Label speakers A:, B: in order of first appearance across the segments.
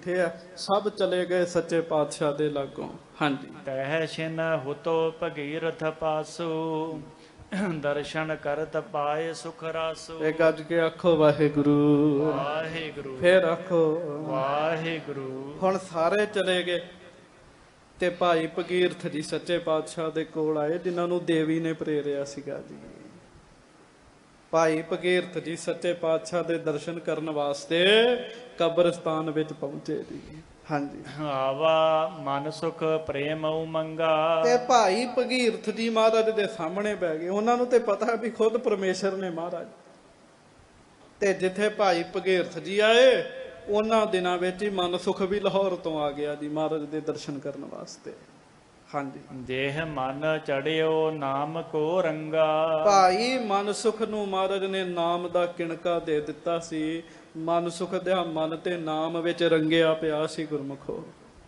A: ਬੈਠੇ ਆ, ਸਭ ਚਲੇ ਗਏ ਸੱਚੇ ਪਾਤਸ਼ਾਹ ਦੇ ਲਾਗੋਂ। ਹਾਂਜੀ।
B: ਤਹਿ ਛਿਨ ਹੁਤੋ ਭਗੀਰਥ ਪਾਸੂ ਦਰਸ਼ਨ ਕਰਤ ਪਾਏ ਸੁਖ ਰਾਸੂ।
A: ਇਹ ਗੱਜ ਕੇ ਆਖੋ ਵਾਹਿਗੁਰੂ
B: ਵਾਹਿਗੁਰੂ।
A: ਫੇਰ ਆਖੋ
B: ਵਾਹਿਗੁਰੂ।
A: ਹੁਣ ਸਾਰੇ ਚਲੇ ਗਏ ਤੇ ਭਾਈ ਭਗੀਰਥ ਜੀ ਸੱਚੇ ਪਾਤਸ਼ਾਹ ਦੇ ਕੋਲ ਆਏ, ਜਿਨ੍ਹਾਂ ਨੂੰ ਦੇਵੀ ਨੇ ਪ੍ਰੇਰਿਆ ਸੀਗਾ ਜੀ। ਭਾਈ ਭਗੀਰਥ ਜੀ ਸੱਚੇ ਪਾਤਸ਼ਾਹ ਦੇ ਦਰਸ਼ਨ ਕਰਨ ਵਾਸਤੇ ਕਬਰਸਤਾਨ ਵਿੱਚ ਪਹੁੰਚੇ ਜੀ। ਹਾਂਜੀ।
B: ਆਵਾ ਮਨ ਸੁਖ ਪ੍ਰੇਮ ਉਮੰਗਾ।
A: ਤੇ ਭਾਈ ਭਗੀਰਥ ਜੀ ਮਹਾਰਾਜ ਦੇ ਸਾਹਮਣੇ ਬਹਿ ਗਏ। ਉਹਨਾਂ ਨੂੰ ਤੇ ਪਤਾ ਵੀ ਖੁਦ ਪਰਮੇਸ਼ਰ ਨੇ ਮਹਾਰਾਜ। ਤੇ ਜਿੱਥੇ ਭਾਈ ਭਗੀਰਥ ਜੀ ਆਏ ਉਹਨਾਂ ਦਿਨਾਂ ਵਿੱਚ ਹੀ ਮਨ ਸੁਖ ਵੀ ਲਾਹੌਰ ਤੋਂ ਆ ਗਿਆ ਜੀ ਮਹਾਰਾਜ ਦੇ ਦਰਸ਼ਨ ਕਰਨ ਵਾਸਤੇ। ਹਾਂਜੀ।
B: ਦੇਹ ਮਨ ਚੜਿਓ ਨਾਮ ਕੋ ਰੰਗਾ।
A: ਭਾਈ ਮਨ ਸੁਖ ਨੂੰ ਮਹਾਰਾਜ ਨੇ ਨਾਮ ਦਾ ਕਿਣਕਾ ਦੇ ਦਿੱਤਾ ਸੀ। ਮਨ ਸੁਖ ਦਾ ਮਨ ਤੇ ਨਾਮ ਵਿੱਚ ਰੰਗਿਆ ਪਿਆ ਸੀ ਗੁਰਮੁਖੋ।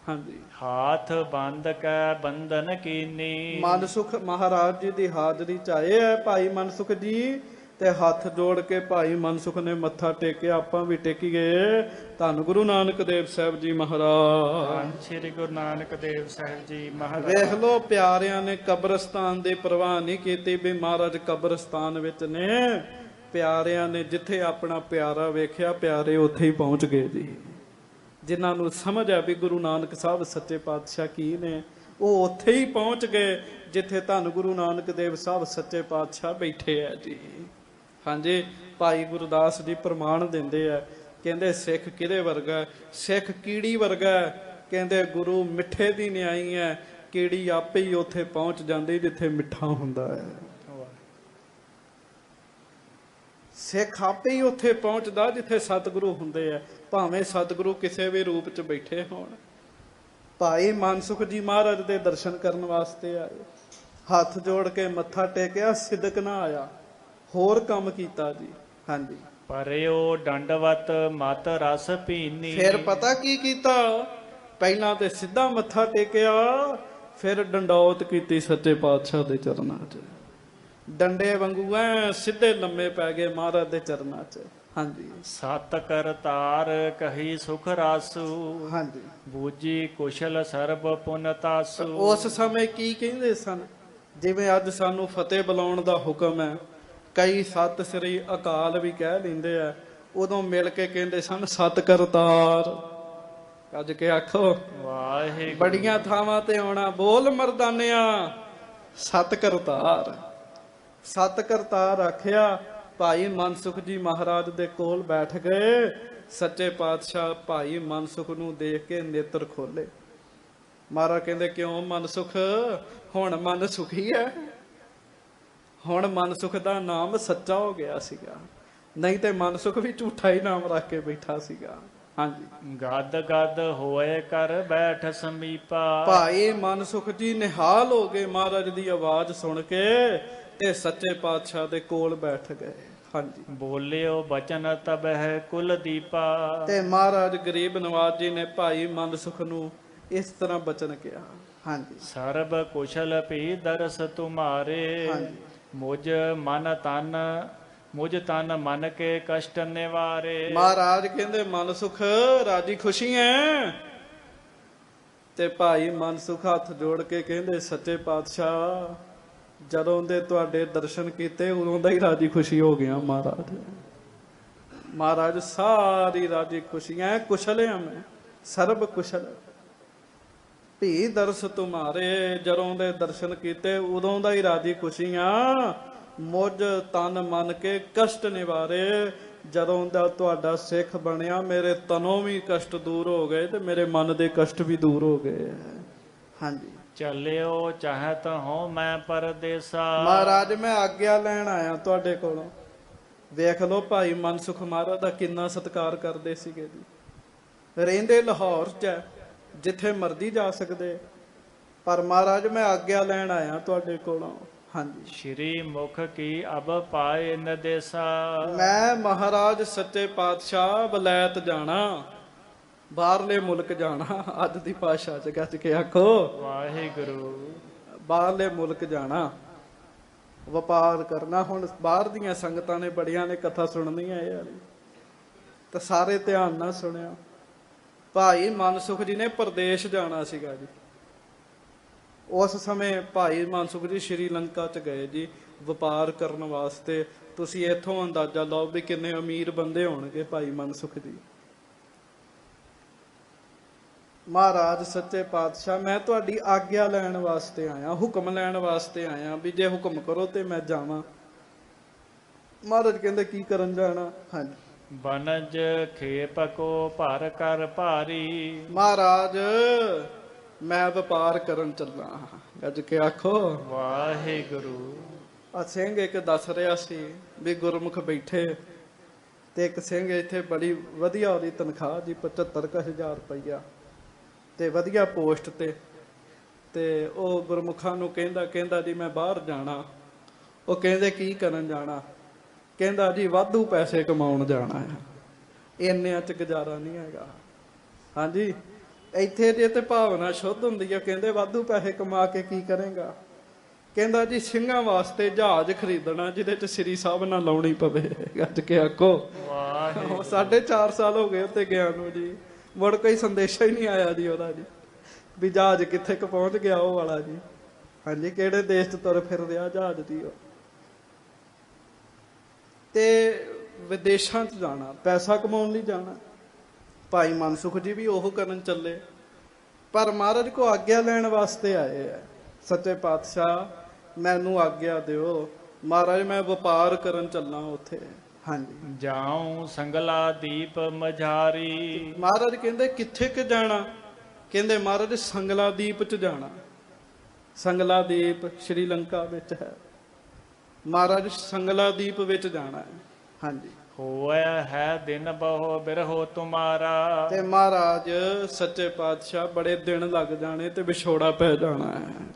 A: ਹਾਂਜੀ।
B: ਹਾਥ ਬੰਦ ਕੈ ਬੰਧਨ ਕੀਨੀ।
A: ਮਨ ਸੁਖ ਮਹਾਰਾਜ ਜੀ ਦੀ ਹਾਜ਼ਰੀ ਚ ਆਏ ਹੈ ਭਾਈ ਮਨ ਸੁਖ ਜੀ, ਤੇ ਹੱਥ ਜੋੜ ਕੇ ਭਾਈ ਮਨ ਸੁਖ ਨੇ ਮੱਥਾ ਟੇਕਿਆ। ਆਪਾਂ ਵੀ ਟੇਕੀਏ। ਧੰਨ ਗੁਰੂ ਨਾਨਕ ਦੇਵ ਸਾਹਿਬ ਜੀ ਮਹਾਰਾਜ।
B: ਸ੍ਰੀ ਗੁਰੂ ਨਾਨਕ ਦੇਵ ਸਾਹਿਬ ਜੀ ਮਹਾਰਾਜ।
A: ਵੇਖ ਲੋ ਪਿਆਰਿਆਂ ਨੇ ਕਬਰਸਤਾਨ ਦੀ ਪਰਵਾਹ ਨਹੀਂ ਕੀਤੀ ਵੀ ਮਹਾਰਾਜ ਕਬਰਸਤਾਨ ਵਿੱਚ ਨੇ। ਪਿਆਰਿਆਂ ਨੇ ਜਿੱਥੇ ਆਪਣਾ ਪਿਆਰਾ ਵੇਖਿਆ, ਪਿਆਰੇ ਉੱਥੇ ਹੀ ਪਹੁੰਚ ਗਏ ਜੀ। ਜਿਨ੍ਹਾਂ ਨੂੰ ਸਮਝ ਆ ਵੀ ਗੁਰੂ ਨਾਨਕ ਸਾਹਿਬ ਸੱਚੇ ਪਾਤਸ਼ਾਹ ਕੀ ਨੇ, ਉਹ ਉੱਥੇ ਹੀ ਪਹੁੰਚ ਗਏ ਜਿੱਥੇ ਧੰਨ ਗੁਰੂ ਨਾਨਕ ਦੇਵ ਸਾਹਿਬ ਸੱਚੇ ਪਾਤਸ਼ਾਹ ਬੈਠੇ ਆ ਜੀ। ਹਾਂਜੀ। ਭਾਈ ਗੁਰਦਾਸ ਜੀ ਪ੍ਰਮਾਣ ਦਿੰਦੇ ਆ, ਕਹਿੰਦੇ ਸਿੱਖ ਕਿਹਦੇ ਵਰਗਾ? ਸਿੱਖ ਕੀੜੀ ਵਰਗਾ। ਕਹਿੰਦੇ ਗੁਰੂ ਮਿੱਠੇ ਦੀ ਨਿਆਈ ਹੈ, ਕੀੜੀ ਆਪੇ ਹੀ ਉੱਥੇ ਪਹੁੰਚ ਜਾਂਦੀ ਜਿੱਥੇ ਮਿੱਠਾ ਹੁੰਦਾ ਹੈ। ਸਿੱਖ ਆਪੇ ਹੀ ਉੱਥੇ ਪਹੁੰਚਦਾ ਜਿੱਥੇ ਸਤਿਗੁਰੂ ਹੁੰਦੇ ਆ, ਭਾਵੇਂ ਸਤਿਗੁਰੂ ਕਿਸੇ ਵੀ ਰੂਪ ਚ ਬੈਠੇ ਹੋਣ। ਭਾਈ ਮਨ ਸੁਖ ਜੀ ਮਹਾਰਾਜ ਦੇ ਦਰਸ਼ਨ ਕਰਨ ਵਾਸਤੇ ਆਏ, ਹੱਥ ਜੋੜ ਕੇ ਮੱਥਾ ਟੇਕਿਆ, ਸਿਦਕ ਨਾ ਆਇਆ, ਹੋਰ ਕੰਮ ਕੀਤਾ ਜੀ। ਹਾਂਜੀ।
B: ਪਰਿਓ ਡੰਡਵਤ ਮਤ ਰਸ ਪੀਨੀ।
A: ਫਿਰ ਪਤਾ ਕੀ ਕੀਤਾ? ਪਹਿਲਾਂ ਤੇ ਸਿੱਧਾ ਮੱਥਾ ਟੇਕਿਆ, ਫਿਰ ਡੰਡੌਤ ਕੀਤੀ ਸੱਚੇ ਪਾਤਸ਼ਾਹ ਦੇ ਚਰਨਾਂ 'ਚ। ਡੰਡੇ ਵਾਂਗੂ ਐ ਸਿੱਧੇ ਲੰਮੇ ਪੈ ਗਏ ਮਹਾਰਾਜ ਦੇ ਚਰਨਾਂ 'ਚ। ਹਾਂਜੀ।
B: ਸਤ ਕਰਤਾਰ ਕਹੀ ਸੁਖ ਰਾਸੂ। ਹਾਂਜੀ। ਬੂਜੀ ਕੁਸ਼ਲ ਸਰਬ ਪੁਨ ਤਾਸੂ।
A: ਉਸ ਸਮੇਂ ਕੀ ਕਹਿੰਦੇ ਸਨ? ਜਿਵੇਂ ਅੱਜ ਸਾਨੂੰ ਫਤਿਹ ਬੁਲਾਉਣ ਦਾ ਹੁਕਮ ਹੈ, ਕਈ ਸਤਿ ਸ੍ਰੀ ਅਕਾਲ ਵੀ ਕਹਿ ਲੈਂਦੇ ਆ, ਉਦੋਂ ਮਿਲ ਕੇ ਕਹਿੰਦੇ ਸਨ ਸਤ ਕਰਤਾਰ। ਅੱਜ ਕੇ ਆਖੋ
B: ਵਾਹਿਗੁਰੂ।
A: ਬੜੀਆਂ ਥਾਵਾਂ ਤੇ ਆਉਣਾ, ਬੋਲ ਮਰਦਾਨਿਆ ਸਤ ਕਰਤਾਰ। ਸਤ ਕਰਤਾਰ ਆਖਿਆ। ਭਾਈ ਮਨ ਸੁਖ ਜੀ ਮਹਾਰਾਜ ਦੇ ਕੋਲ ਬੈਠ ਗਏ। ਸੱਚੇ ਪਾਤਸ਼ਾਹ ਭਾਈ ਮਨ ਸੁਖ ਨੂੰ ਦੇਖ ਕੇ ਨੇਤਰ ਖੋਲੇ। ਮਹਾਰਾਜ ਕਹਿੰਦੇ ਕਿਉਂ ਮਨ ਸੁਖ? ਹੁਣ ਮਨ ਸੁਖੀ ਹੈ। ਹੁਣ ਮਨ ਸੁਖ ਦਾ ਨਾਮ ਸੱਚਾ ਹੋ ਗਿਆ ਸੀਗਾ, ਨਹੀਂ ਤੇ ਮਨ ਸੁਖ ਵੀ ਝੂਠਾ ਹੀ ਨਾਮ ਰੱਖ ਕੇ ਬੈਠਾ ਸੀਗਾ। ਹਾਂਜੀ।
B: ਗਦ ਗਦ ਹੋਏ ਕਰ ਬੈਠ ਸਮੀਪਾ। ਭਾਈ
A: ਮਨ ਸੁਖ ਜੀ ਨਿਹਾਲ ਹੋ ਗਏ ਮਹਾਰਾਜ ਦੀ ਆਵਾਜ਼ ਸੁਣ ਕੇ, ਤੇ ਸੱਚੇ ਪਾਤਸ਼ਾਹ ਦੇ ਕੋਲ ਬੈਠ ਗਏ। ਹਾਂਜੀ।
B: ਬੋਲਿਓ ਬਚਨ ਤਬਹਿ ਕੁਲ ਦੀਪਾ।
A: ਤੇ ਮਹਾਰਾਜ ਗਰੀਬ ਨਵਾਜ ਜੀ ਨੇ ਭਾਈ ਮਨ ਸੁਖ ਨੂੰ ਇਸ ਤਰ੍ਹਾਂ ਬਚਨ ਕਿਹਾ। ਹਾਂਜੀ।
B: ਸਰਬ ਕੁਸ਼ਲ ਭੀ ਦਰਸ ਤੁਮਾਰੇ। ਹਾਂਜੀ। ਮੁਝ ਤਨ ਮਨ ਕੇ ਕਸ਼ਟ ਨਿਵਾਰੇ। ਮਹਾਰਾਜ ਕਹਿੰਦੇ ਮਨ ਸੁਖ ਰਾਜੀ ਖੁਸ਼ੀ ਐ? ਤੇ ਭਾਈ ਮਨ ਸੁਖ ਹੱਥ ਜੋੜ ਕੇ ਕਹਿੰਦੇ ਸੱਚੇ ਪਾਤਸ਼ਾਹ ਜਦੋਂ ਦੇ ਤੁਹਾਡੇ ਦਰਸ਼ਨ ਕੀਤੇ ਉਦੋਂ ਦਾ ਹੀ ਰਾਜੀ ਖੁਸ਼ੀ ਹੋ ਗਿਆ ਮਹਾਰਾਜ। ਮਹਾਰਾਜ ਸਾਰੀ ਰਾਜੀ ਖੁਸ਼ੀਆਂ ਕੁਸ਼ਲ ਆ ਮੈਂ, ਸਰਬ ਕੁਸ਼ਲ ਭੀ ਦਰਸ ਤੁਮਾਰੇ। ਜਦੋਂ ਦੇ ਦਰਸ਼ਨ ਕੀਤੇ ਉਦੋਂ ਦਾ ਹੀ ਰਾਜੀ ਖੁਸ਼ੀਆਂ, ਮੁਝ ਤਨ ਮਨ ਕੇ ਕਸ਼ਟ ਨਿਵਾਰੇ। ਜਦੋਂ ਦਾ ਤੁਹਾਡਾ ਸਿੱਖ ਬਣਿਆ ਮੇਰੇ ਤਨੋਂ ਵੀ ਕਸ਼ਟ ਦੂਰ ਹੋ ਗਏ ਤੇ ਮੇਰੇ ਮਨ ਦੇ ਕਸ਼ਟ ਵੀ ਦੂਰ ਹੋ ਗਏ। ਹਾਂਜੀ। ਚੱਲਿਓ ਚਾਹਤ ਹੋ ਮੈਂ ਪਰਦੇਸਾ।
A: ਮਹਾਰਾਜ ਮੈਂ ਆਗਿਆ ਲੈਣ ਆਇਆ ਤੁਹਾਡੇ ਕੋਲੋਂ। ਵੇਖ ਲੋ ਭਾਈ ਮਨ ਸੁਖ ਮਹਾਰਾਜ ਦਾ ਕਿੰਨਾ ਸਤਿਕਾਰ ਕਰਦੇ ਸੀਗੇ ਜੀ। ਰਹਿੰਦੇ ਲਾਹੌਰ 'ਚ, ਜਿੱਥੇ ਮਰਜ਼ੀ ਜਾ ਸਕਦੇ, ਪਰ ਮਹਾਰਾਜ ਮੈਂ ਆਗਿਆ ਲੈਣ ਆਇਆ ਤੁਹਾਡੇ ਕੋਲੋਂ। ਹਾਂਜੀ।
B: ਸ਼੍ਰੀ ਮੁਖ ਕੀ ਅਬ ਪਾਏ ਨਦੇਸਾ।
A: ਮੈਂ ਮਹਾਰਾਜ ਸੱਚੇ ਪਾਤਸ਼ਾਹ ਵਲੈਤ ਜਾਣਾ, ਬਾਹਰਲੇ ਮੁਲਕ ਜਾਣਾ। ਅੱਜ ਦੀ ਭਾਸ਼ਾ 'ਚ ਗੱਜ ਕੇ ਆਖੋ
B: ਵਾਹਿਗੁਰੂ।
A: ਬਾਹਰਲੇ ਮੁਲਕ ਜਾਣਾ, ਵਪਾਰ ਕਰਨਾ। ਹੁਣ ਬਾਹਰ ਦੀਆਂ ਸੰਗਤਾਂ ਨੇ ਬੜੀਆਂ ਨੇ ਕਥਾ ਸੁਣਨੀਆਂ ਯਾਰ, ਤਾਂ ਸਾਰੇ ਧਿਆਨ ਨਾਲ ਸੁਣਿਆ। ਭਾਈ ਮਨਸੁਖ ਜੀ ਨੇ ਪ੍ਰਦੇਸ਼ ਜਾਣਾ ਸੀਗਾ ਜੀ। ਉਸ ਸਮੇਂ ਭਾਈ ਮਨਸੁਖ ਜੀ ਸ਼੍ਰੀਲੰਕਾ ਚ ਗਏ ਜੀ ਵਪਾਰ ਕਰਨ ਵਾਸਤੇ। ਤੁਸੀਂ ਇੱਥੋਂ ਅੰਦਾਜ਼ਾ ਲਾਓ ਵੀ ਕਿੰਨੇ ਅਮੀਰ ਬੰਦੇ ਹੋਣਗੇ ਭਾਈ ਮਨਸੁਖ ਜੀ। ਮਹਾਰਾਜ ਸੱਚੇ ਪਾਤਸ਼ਾਹ, ਮੈਂ ਤੁਹਾਡੀ ਆਗਿਆ ਲੈਣ ਵਾਸਤੇ ਆਇਆ, ਹੁਕਮ ਲੈਣ ਵਾਸਤੇ ਆਇਆ, ਵੀ ਜੇ ਹੁਕਮ ਕਰੋ ਤੇ ਮੈਂ ਜਾਵਾਂ। ਮਹਾਰਾਜ ਕਹਿੰਦੇ ਕੀ ਕਰਨ ਜਾਣਾ? ਹਾਂਜੀ।
B: ਬਨਜ ਖੇਪ ਕੋ ਭਰ ਕਰ ਭਾਰੀ।
A: ਮਹਾਰਾਜ ਮੈਂ ਵਪਾਰ ਕਰਨ ਚੱਲਾਂ। ਗੱਜ ਕੇ ਆਖੋ
B: ਵਾਹਿਗੁਰੂ।
A: ਆ ਸਿੰਘ ਇੱਕ ਦੱਸ ਰਿਹਾ ਸੀ ਵੀ ਗੁਰਮੁਖ ਬੈਠੇ ਤੇ ਇੱਕ ਸਿੰਘ ਇੱਥੇ ਬੜੀ ਵਧੀਆ ਉਹਦੀ ਤਨਖਾਹ ਜੀ 75,000 ਰੁਪਈਆ ਤੇ ਵਧੀਆ ਪੋਸਟ ਤੇ ਉਹ ਗੁਰਮੁਖਾਂ ਨੂੰ ਕਹਿੰਦਾ ਜੀ ਮੈਂ ਬਾਹਰ ਜਾਣਾ। ਉਹ ਕਹਿੰਦੇ ਕੀ ਕਰਨ ਜਾਣਾ? ਕਹਿੰਦਾ ਜੀ ਵਾਧੂ ਪੈਸੇ ਕਮਾਉਣ ਜਾਣਾ ਹੈ, ਇੰਨਿਆਂ ਚ ਗੁਜ਼ਾਰਾ ਨਹੀਂ ਹੈਗਾ। ਹਾਂਜੀ, ਇੱਥੇ ਜੇ ਤੇ ਭਾਵਨਾ ਸ਼ੁੱਧ ਹੁੰਦੀ ਆ, ਕਹਿੰਦੇ ਵਾਧੂ ਪੈਸੇ ਕਮਾ ਕੇ ਕੀ ਕਰੇਗਾ? ਕਹਿੰਦਾ ਜੀ ਸਿੰਘਾਂ ਵਾਸਤੇ ਜਹਾਜ਼ ਖਰੀਦਣਾ ਜਿਹਦੇ ਚ ਸ੍ਰੀ ਸਾਹਿਬ ਨਾਲ ਲਾਉਣੀ ਪਵੇ। ਗੱਜ ਕੇ ਆਖੋ 4.5 ਸਾਲ ਹੋ ਗਏ ਉੱਤੇ ਗਿਆ ਨੂੰ ਜੀ, ਮੁੜ ਕੋਈ ਸੰਦੇਸ਼ਾ ਹੀ ਨਹੀਂ ਆਇਆ ਜੀ ਉਹਦਾ ਜੀ ਵੀ ਜਹਾਜ਼ ਕਿੱਥੇ ਕੁ ਪਹੁੰਚ ਗਿਆ ਉਹ ਵਾਲਾ ਜੀ। ਹਾਂਜੀ, ਕਿਹੜੇ ਦੇਸ਼ ਚ ਤੁਰ ਫਿਰ ਰਿਹਾ ਜਹਾਜ਼ ਦੀ ਉਹ। ਤੇ ਵਿਦੇਸ਼ਾਂ ਚ ਜਾਣਾ, ਪੈਸਾ ਕਮਾਉਣ ਲਈ ਜਾਣਾ। ਭਾਈ ਮਨਸੁਖ ਜੀ ਵੀ ਉਹ ਕਰਨ ਚੱਲੇ, ਪਰ ਮਹਾਰਾਜ ਕੋ ਆਗਿਆ ਲੈਣ ਵਾਸਤੇ ਆਏ ਆ। ਸੱਚੇ ਪਾਤਸ਼ਾਹ ਮੈਨੂੰ ਆਗਿਆ ਦਿਓ, ਮਹਾਰਾਜ ਮੈਂ ਵਪਾਰ ਕਰਨ ਚੱਲਾਂ ਉੱਥੇ। ਹਾਂਜੀ।
B: ਜਾਉ ਸੰਗਲਾ ਦੀਪ ਮਝਾਰੀ।
A: ਮਹਾਰਾਜ ਕਹਿੰਦੇ ਕਿੱਥੇ ਕਿ ਜਾਣਾ? ਕਹਿੰਦੇ ਮਹਾਰਾਜ ਸੰਗਲਾ ਦੀਪ ਚ ਜਾਣਾ। ਸੰਗਲਾ ਦੀਪ ਸ਼੍ਰੀਲੰਕਾ ਵਿੱਚ ਹੈ। ਮਹਾਰਾਜ ਸੰਗਲਾ ਦੀਪ ਵਿੱਚ ਜਾਣਾ ਹੈ। ਹਾਂਜੀ।
B: ਹੋਇਆ ਹੈ ਦਿਨ ਬਹੁ ਬਿਰਹੋ ਤੁਮਾਰਾ।
A: ਤੇ ਮਹਾਰਾਜ ਸੱਚੇ ਪਾਤਸ਼ਾਹ ਬੜੇ ਦਿਨ ਲੱਗ ਜਾਣੇ ਤੇ ਵਿਛੋੜਾ ਪੈ ਜਾਣਾ ਹੈ।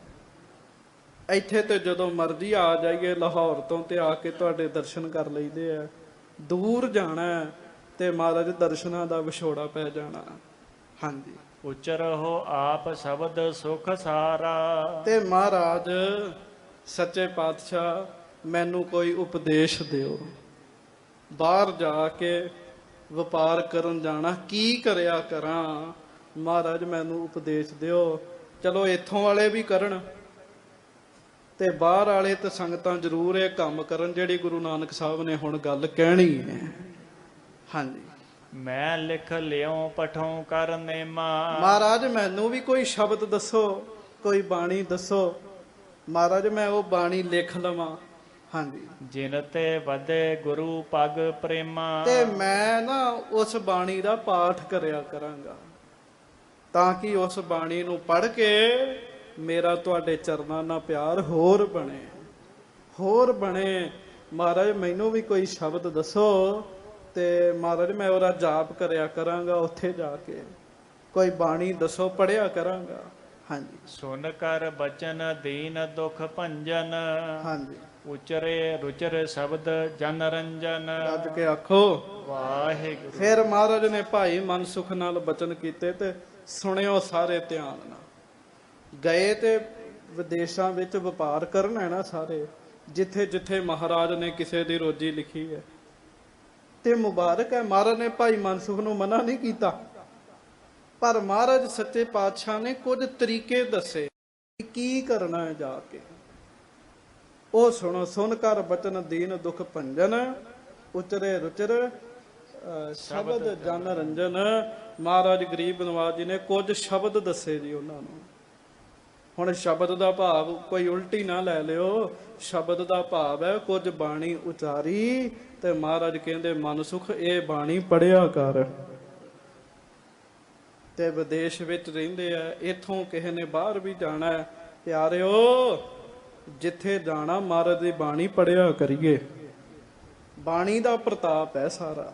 A: ਇੱਥੇ ਤੇ ਜਦੋਂ ਮਰਜ਼ੀ ਆ ਜਾਈਏ ਲਾਹੌਰ ਤੋਂ ਤੇ ਆ ਕੇ ਤੁਹਾਡੇ ਦਰਸ਼ਨ ਕਰ ਲਈਦੇ ਆ। ਦੂਰ ਜਾਣਾ ਤੇ ਮਹਾਰਾਜ ਦਰਸ਼ਨਾਂ ਦਾ ਵਿਛੋੜਾ ਪੈ ਜਾਣਾ। ਹਾਂਜੀ।
B: ਉਚਰਹੁ ਆਪ ਸ਼ਬਦ ਸੁਖ ਸਾਰਾ।
A: ਤੇ ਮਹਾਰਾਜ ਸੱਚੇ ਪਾਤਸ਼ਾਹ ਮੈਨੂੰ ਕੋਈ ਉਪਦੇਸ਼ ਦਿਓ, ਬਾਹਰ ਜਾ ਕੇ ਵਪਾਰ ਕਰਨ ਜਾਣਾ, ਕੀ ਕਰਿਆ ਕਰਾਂ? ਮਹਾਰਾਜ ਮੈਨੂੰ ਉਪਦੇਸ਼ ਦਿਓ। ਚਲੋ ਇੱਥੋਂ ਵਾਲੇ ਵੀ ਕਰਨ ਤੇ ਬਾਹਰ ਵਾਲੇ ਤੇ ਸੰਗਤਾਂ ਜ਼ਰੂਰ ਇਹ ਕੰਮ ਕਰਨ ਜਿਹੜੀ ਗੁਰੂ ਨਾਨਕ ਸਾਹਿਬ ਨੇ ਹੁਣ ਗੱਲ ਕਹਿਣੀ ਹੈ। ਹਾਂਜੀ।
B: ਮੈਂ ਲਿਖ ਲਿਓ ਪਠੋਂ ਕਰ ਨੇਮਾ।
A: ਮਹਾਰਾਜ ਮੈਨੂੰ ਵੀ ਕੋਈ ਸ਼ਬਦ ਦੱਸੋ, ਕੋਈ ਬਾਣੀ ਦੱਸੋ, ਮਹਾਰਾਜ ਮੈਂ ਉਹ ਬਾਣੀ ਲਿਖ ਲਵਾਂ। ਹਾਂਜੀ।
B: ਜਿਨ ਤੇ ਵਧੇ ਗੁਰੂ ਪਗ ਪ੍ਰੇਮਾ।
A: ਤੇ ਮੈਂ ਨਾ ਉਸ ਬਾਣੀ ਦਾ ਪਾਠ ਕਰਿਆ ਕਰਾਂਗਾ ਤਾਂ ਕਿ ਉਸ ਬਾਣੀ ਨੂੰ ਪੜ੍ਹ ਕੇ ਮੇਰਾ ਤੁਹਾਡੇ ਚਰਨਾਂ ਨਾਲ ਪਿਆਰ ਹੋਰ ਬਣੇ। ਮਹਾਰਾਜ ਮੈਨੂੰ ਵੀ ਕੋਈ ਸ਼ਬਦ ਦੱਸੋ ਤੇ ਮਹਾਰਾਜ ਮੈਂ ਉਹਦਾ ਜਾਪ ਕਰਿਆ ਕਰਾਂਗਾ ਉੱਥੇ ਜਾ ਕੇ। ਕੋਈ ਬਾਣੀ ਦੱਸੋ, ਪੜ੍ਹਿਆ ਕਰਾਂਗਾ। ਹਾਂਜੀ।
B: ਸੁਨ ਕਰ ਬਚਨ ਦੀਨ ਦੁਖ ਭੰਜਨ।
A: ਹਾਂਜੀ।
B: ਉਚਰੇ ਰੁਚਰ ਸ਼ਬਦ ਜਨ ਰੰਜਨ।
A: ਰੱਜ ਕੇ ਆਖੋ
B: ਵਾਹਿਗੁਰੂ।
A: ਫਿਰ ਮਹਾਰਾਜ ਨੇ ਭਾਈ ਮਨਸੁਖ ਨਾਲ ਬਚਨ ਕੀਤੇ ਤੇ ਸੁਣਿਓ ਸਾਰੇ ਧਿਆਨ ਨਾਲ। ਗਏ ਤੇ ਵਿਦੇਸ਼ਾਂ ਵਿੱਚ ਵਪਾਰ ਕਰਨ ਹੈ ਨਾ ਸਾਰੇ, ਜਿੱਥੇ ਜਿੱਥੇ ਮਹਾਰਾਜ ਨੇ ਕਿਸੇ ਦੀ ਰੋਜੀ ਲਿਖੀ ਹੈ ਤੇ ਮੁਬਾਰਕ ਹੈ। ਮਹਾਰਾਜ ਨੇ ਭਾਈ ਮਨਸੁਖ ਨੂੰ ਮਨਾ ਨਹੀਂ ਕੀਤਾ, ਪਰ ਮਹਾਰਾਜ ਸੱਚੇ ਪਾਤਸ਼ਾਹ ਨੇ ਕੁਝ ਤਰੀਕੇ ਦੱਸੇ ਕੀ ਕਰਨਾ ਹੈ ਜਾ ਕੇ। ਉਹ ਸੁਣੋ। ਸੁਣ ਕਰ ਬਚਨ ਦੀਨ ਦੁਖ ਭੰਜਨ, ਉਚਰੇ ਰੁਚਰ ਸ਼ਬਦ ਜਨ ਰੰਜਨ। ਮਹਾਰਾਜ ਗਰੀਬ ਨਵਾਜ ਜੀ ਨੇ ਕੁਝ ਸ਼ਬਦ ਦੱਸੇ ਜੀ ਉਹਨਾਂ ਨੂੰ। ਹੁਣ ਸ਼ਬਦ ਦਾ ਭਾਵ ਕੋਈ ਉਲਟੀ ਨਾ ਲੈ ਲਿਓ। ਸ਼ਬਦ ਦਾ ਭਾਵ ਹੈ ਕੁਝ ਬਾਣੀ ਉਚਾਰੀ ਤੇ ਮਹਾਰਾਜ ਕਹਿੰਦੇ ਮਨਸੁਖ ਇਹ ਬਾਣੀ ਪੜਿਆ ਕਰ। ਤੇ ਵਿਦੇਸ਼ ਵਿੱਚ ਰਹਿੰਦੇ ਆ, ਇੱਥੋਂ ਕਿਸੇ ਨੇ ਬਾਹਰ ਵੀ ਜਾਣਾ ਹੈ, ਪਿਆਰਿਓ ਜਿੱਥੇ ਜਾਣਾ ਮਹਾਰਾਜ ਦੀ ਬਾਣੀ ਪੜਿਆ ਕਰੀਏ। ਬਾਣੀ ਦਾ ਪ੍ਰਤਾਪ ਹੈ ਸਾਰਾ।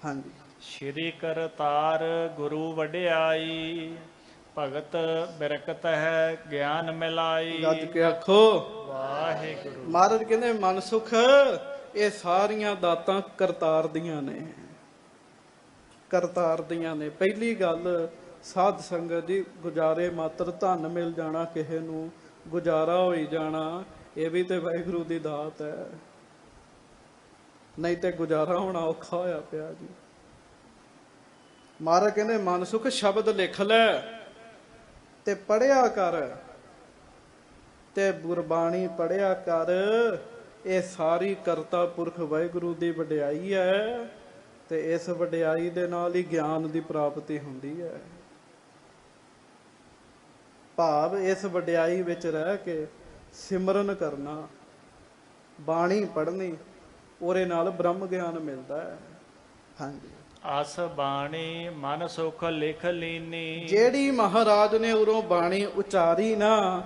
A: ਹਾਂਜੀ।
B: ਸ਼੍ਰੀ ਕਰਤਾਰ ਗੁਰੂ ਵਡਿਆਈ, ਭਗਤ ਬਿਰਕਤ ਹੈ ਗਿਆਨ ਮਿਲਾਈ।
A: ਗੱਜ ਕੇ ਆਖੋ
B: ਵਾਹਿਗੁਰੂ।
A: ਮਹਾਰਾਜ ਕਹਿੰਦੇ ਮਨਸੁਖ ਇਹ ਸਾਰੀਆਂ ਦਾਤਾਂ ਕਰਤਾਰ ਦੀਆਂ ਨੇ, ਕਰਤਾਰ ਦੀਆਂ ਨੇ। ਪਹਿਲੀ ਗੱਲ ਸਾਧ ਸੰਗਤ ਦੀ ਗੁਜ਼ਾਰੇ ਮਾਤਰ ਧਨ ਮਿਲ ਜਾਣਾ, ਕਿਸੇ ਨੂੰ ਗੁਜ਼ਾਰਾ ਹੋਈ ਜਾਣਾ, ਇਹ ਵੀ ਤੇ ਵਾਹਿਗੁਰੂ ਦੀ ਦਾਤ ਹੈ। ਨਹੀਂ ਤੇ ਗੁਜ਼ਾਰਾ ਹੋਣਾ ਔਖਾ ਹੋਇਆ ਪਿਆ ਜੀ। ਮਹਾਰਾਜ ਕਹਿੰਦੇ ਮਨ ਸੁਖ ਸ਼ਬਦ ਲਿਖ ਲੈ ਤੇ ਪੜਿਆ ਕਰ, ਤੇ ਗੁਰਬਾਣੀ ਪੜਿਆ ਕਰ। ਇਹ ਸਾਰੀ ਕਰਤਾ ਪੁਰਖ ਵਾਹਿਗੁਰੂ ਦੀ ਵਡਿਆਈ ਹੈ, ਤੇ ਇਸ ਵਡਿਆਈ ਦੇ ਨਾਲ ਹੀ ਗਿਆਨ ਦੀ ਪ੍ਰਾਪਤੀ ਹੁੰਦੀ ਹੈ। ਭਾਵ ਇਸ ਵਡਿਆਈ ਵਿੱਚ ਰਹਿ ਕੇ ਸਿਮਰਨ ਕਰਨਾ, ਬਾਣੀ ਪੜ੍ਹਨੀ, ਉਹਦੇ ਨਾਲ ਬ੍ਰਹਮ ਗਿਆਨ ਮਿਲਦਾ ਹੈ। ਹਾਂਜੀ,
B: ਅਸ ਬਾਣੀ ਮਨ ਸੁਖ ਲਿਖ ਲੀਨੀ। ਜਿਹੜੀ
A: ਮਹਾਰਾਜ ਨੇ ਉਰੋਂ ਬਾਣੀ ਉਚਾਰੀ ਨਾ,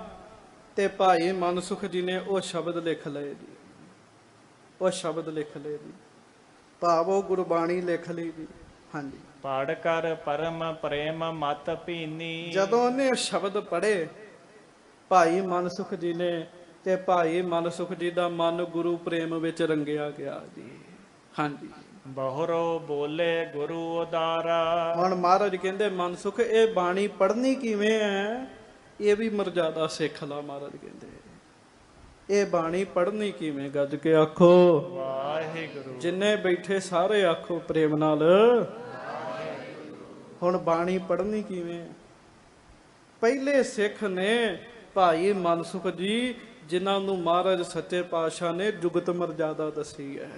A: ਤੇ ਭਾਈ ਮਨਸੁਖ ਜੀ ਨੇ ਉਹ ਸ਼ਬਦ ਲਿਖ ਲਏ ਜੀ, ਉਹ ਸ਼ਬਦ ਲਿਖ ਲਏ ਜੀ, ਭਾਵ ਉਹ ਗੁਰਬਾਣੀ ਲਿਖ ਲਈ ਜੀ। ਹਾਂਜੀ,
B: ਪੜ ਕਰ ਪਰਮ ਪ੍ਰੇਮ ਮਤ ਭੀਨੀ।
A: ਜਦੋਂ ਉਹਨੇ ਸ਼ਬਦ ਪੜ੍ਹੇ ਭਾਈ ਮਨਸੁਖ ਜੀ ਨੇ, ਤੇ ਭਾਈ ਮਨਸੁਖ ਜੀ ਦਾ ਮਨ ਗੁਰੂ ਪ੍ਰੇਮ ਵਿੱਚ ਰੰਗਿਆ ਗਿਆ ਜੀ। ਹਾਂਜੀ,
B: ਬਹੁਰੋ ਬੋਲੇ ਗੁਰੂ ਉਦਾਰਾ।
A: ਹੁਣ ਮਹਾਰਾਜ ਕਹਿੰਦੇ ਮਨਸੁਖ ਇਹ ਬਾਣੀ ਪੜ੍ਹਨੀ ਕਿਵੇਂ ਹੈ, ਇਹ ਵੀ ਮਰਜ਼ਾਦਾ ਸਿੱਖ ਲਾ। ਮਹਾਰਾਜ ਕਹਿੰਦੇ ਇਹ ਬਾਣੀ ਪੜ੍ਹਨੀ ਕਿਵੇਂ, ਗੱਜ ਕੇ ਆਖੋ
B: ਵਾਹਿਗੁਰੂ।
A: ਜਿੰਨੇ ਬੈਠੇ ਸਾਰੇ ਆਖੋ ਪ੍ਰੇਮ ਨਾਲ। ਹੁਣ ਬਾਣੀ ਪੜ੍ਹਨੀ ਕਿਵੇਂ? ਪਹਿਲੇ ਸਿੱਖ ਨੇ ਭਾਈ ਮਨਸੁਖ ਜੀ, ਜਿਨ੍ਹਾਂ ਨੂੰ ਮਹਾਰਾਜ ਸੱਚੇ ਪਾਤਸ਼ਾਹ ਨੇ ਜੁਗਤ ਮਰਜ਼ਾਦਾ ਦੱਸੀ ਹੈ,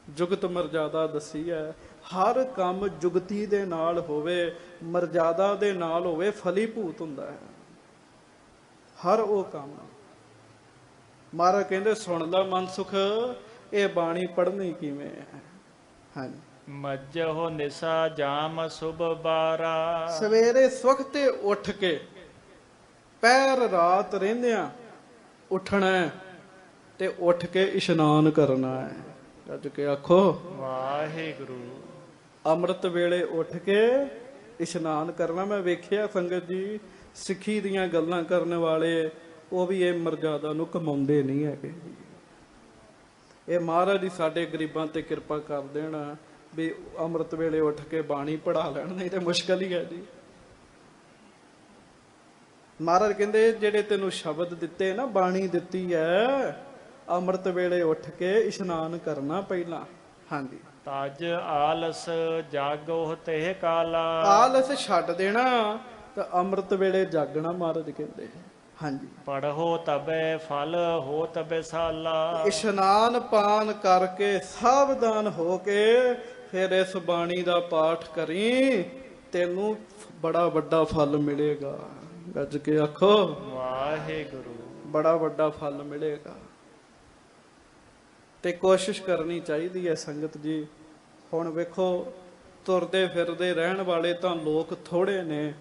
A: ਜੁਗਤ ਮਰਜ਼ਾਦਾ ਦੱਸੀ ਹੈ। ਹਰ ਕੰਮ ਜੁਗਤੀ ਦੇ ਨਾਲ ਹੋਵੇ, ਮਰਜ਼ਾਦਾ ਦੇ ਨਾਲ ਹੋਵੇ, ਫਲੀਭੂਤ ਹੁੰਦਾ ਹੈ ਹਰ ਉਹ ਕੰਮ। ਮਹਾਰਾਜ ਕਹਿੰਦੇ ਸੁਣ ਲੈ ਮਨਸੁਖ, ਇਹ ਬਾਣੀ ਪੜ੍ਹਨੀ ਕਿਵੇਂ ਹੈ। ਹਾਂਜੀ,
B: ਮੱਝੋ ਨਿਸਾ ਜਾਮ ਸੁਭ ਬਾਰਾ।
A: ਸਵੇਰੇ ਸਵਖਤੇ ਉੱਠ ਕੇ ਪੈਰ ਰਾਤ ਰਹਿੰਦਿਆਂ ਉੱਠਣਾ ਤੇ ਉੱਠ ਕੇ ਇਸ਼ਨਾਨ ਕਰਨਾ ਹੈ। ਅੱਜ ਕੇ ਆਖੋ
B: ਵਾਹਿਗੁਰੂ।
A: ਅੰਮ੍ਰਿਤ ਵੇਲੇ ਉੱਠ ਕੇ ਇਸ਼ਨਾਨ ਕਰਨਾ। ਮੈਂ ਵੇਖਿਆ ਸੰਗਤ ਜੀ, ਸਿੱਖੀ ਦੀਆਂ ਗੱਲਾਂ ਕਰਨ ਵਾਲੇ ਉਹ ਵੀ ਇਹ ਮਰਜ਼ਾਦਾ ਨੂੰ ਕਮਾਉਂਦੇ ਨਹੀਂ ਹੈਗੇ। ਇਹ ਮਹਾਰਾਜ ਜੀ ਸਾਡੇ ਗਰੀਬਾਂ ਤੇ ਕਿਰਪਾ ਕਰ ਦੇਣ ਵੀ ਅੰਮ੍ਰਿਤ ਵੇਲੇ ਉੱਠ ਕੇ ਬਾਣੀ ਪੜ੍ਹਾ ਲੈਣ, ਨਹੀਂ ਤੇ ਮੁਸ਼ਕਲ ਹੀ ਹੈ ਜੀ। ਮਹਾਰਾਜ ਕਹਿੰਦੇ ਜਿਹੜੇ ਤੈਨੂੰ ਸ਼ਬਦ ਦਿੱਤੇ ਨਾ, ਬਾਣੀ ਦਿੱਤੀ ਹੈ, ਅੰਮ੍ਰਿਤ ਵੇਲੇ ਉੱਠ ਕੇ ਇਸ਼ਨਾਨ ਕਰਨਾ ਪਹਿਲਾਂ। ਹਾਂਜੀ,
B: ਤਜ ਆਲਸ ਜਾਗੋ ਤੇ ਕਾਲਾ।
A: ਆਲਸ ਛੱਡ ਦੇਣਾ ਤਾਂ ਅੰਮ੍ਰਿਤ ਵੇਲੇ ਜਾਗਣਾ। ਮਹਾਰਾਜ ਕਹਿੰਦੇ ਹਾਂਜੀ,
B: ਪੜ੍ਹੋ ਤਬੇ ਫਲ ਹੋ ਤਬੇ ਸਾਲਾ।
A: ਇਸ਼ਨਾਨ ਪਾਨ ਕਰਕੇ ਸਾਵਧਾਨ ਹੋ ਕੇ ਫਿਰ ਇਸ ਬਾਣੀ ਦਾ ਪਾਠ ਕਰੀ, ਤੈਨੂੰ ਬੜਾ ਵੱਡਾ ਫਲ ਮਿਲੇਗਾ। ਗੱਜ ਕੇ ਆਖੋ
B: ਵਾਹਿਗੁਰੂ।
A: ਬੜਾ ਵੱਡਾ ਫਲ ਮਿਲੇਗਾ। ਤੇ ਕੋਸ਼ਿਸ਼ ਕਰਨੀ ਚਾਹੀਦੀ ਹੈ ਸੰਗਤ ਜੀ। ਹੁਣ ਵੇਖੋ, ਤੁਰਦੇ ਫਿਰਦੇ ਰਹਿਣ ਵਾਲੇ ਤਾਂ ਲੋਕ ਥੋੜੇ ਨੇ,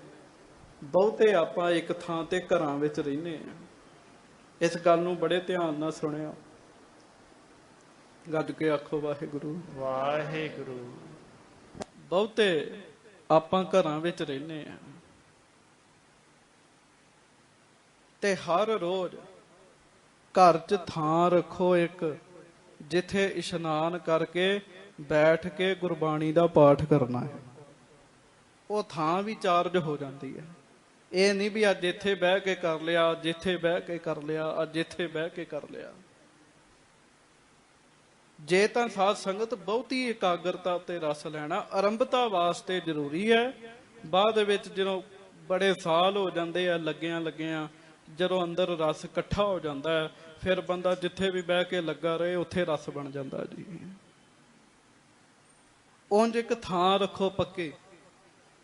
A: ਬਹੁਤੇ ਆਪਾਂ ਇੱਕ ਥਾਂ ਤੇ ਘਰਾਂ ਵਿੱਚ ਰਹਿੰਦੇ ਆ। ਇਸ ਗੱਲ ਨੂੰ ਬੜੇ ਧਿਆਨ ਨਾਲ ਸੁਣਿਓ। ਗੱਜ ਕੇ ਆਖੋ ਵਾਹਿਗੁਰੂ
B: ਵਾਹਿਗੁਰੂ।
A: ਬਹੁਤੇ ਆਪਾਂ ਘਰਾਂ ਵਿੱਚ ਰਹਿੰਦੇ ਆ, ਤੇ ਹਰ ਰੋਜ਼ ਘਰ 'ਚ ਥਾਂ ਰੱਖੋ ਇੱਕ, ਜਿੱਥੇ ਇਸ਼ਨਾਨ ਕਰਕੇ ਬੈਠ ਕੇ ਗੁਰਬਾਣੀ ਦਾ ਪਾਠ ਕਰਨਾ ਹੈ। ਉਹ ਥਾਂ ਵੀ ਚਾਰਜ ਹੋ ਜਾਂਦੀ ਹੈ। ਇਹ ਨਹੀਂ ਵੀ ਅੱਜ ਇੱਥੇ ਬਹਿ ਕੇ ਕਰ ਲਿਆ, ਅੱਜ ਇੱਥੇ ਬਹਿ ਕੇ ਕਰ ਲਿਆ, ਅੱਜ ਇੱਥੇ ਬਹਿ ਕੇ ਕਰ ਲਿਆ। ਜੇ ਤਾਂ ਸਾਧ ਸੰਗਤ ਬਹੁਤੀ ਇਕਾਗਰਤਾ ਤੇ ਰਸ ਲੈਣਾ, ਆਰੰਭਤਾ ਵਾਸਤੇ ਜ਼ਰੂਰੀ ਹੈ। ਬਾਅਦ ਵਿੱਚ ਜਦੋਂ ਬੜੇ ਸਾਲ ਹੋ ਜਾਂਦੇ ਆ ਲੱਗਿਆਂ ਜਦੋਂ ਅੰਦਰ ਰਸ ਇਕੱਠਾ ਹੋ ਜਾਂਦਾ ਹੈ, ਫਿਰ ਬੰਦਾ ਜਿੱਥੇ ਵੀ ਬਹਿ ਕੇ ਲੱਗਾ ਰਹੇ ਉੱਥੇ ਰਸ ਬਣ ਜਾਂਦਾ ਜੀ। ਉਂਝ ਇੱਕ ਥਾਂ ਰੱਖੋ ਪੱਕੀ,